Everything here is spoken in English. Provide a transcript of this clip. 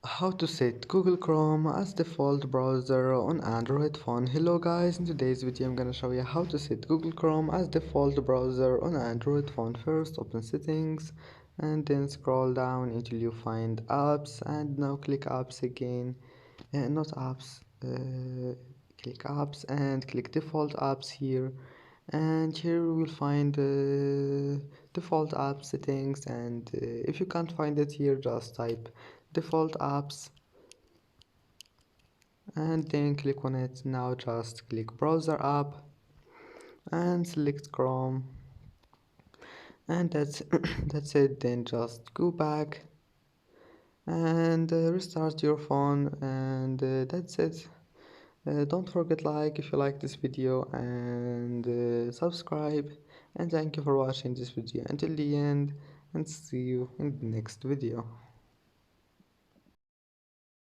How to set Google Chrome as default browser on Android phone. Hello guys, in today's video I'm gonna show you how to set Google Chrome as default browser on Android phone. First open settings and then scroll down until you find apps, and now click apps again, not apps, click apps and click default apps here, and here we will find default app settings, and if you can't find it here just type default apps and then click on it. Now just click browser app and select Chrome, and that's that's it. Then just go back and restart your phone, and that's it. Don't forget like if you like this video, and subscribe, and thank you for watching this video until the end, and see you in the next video.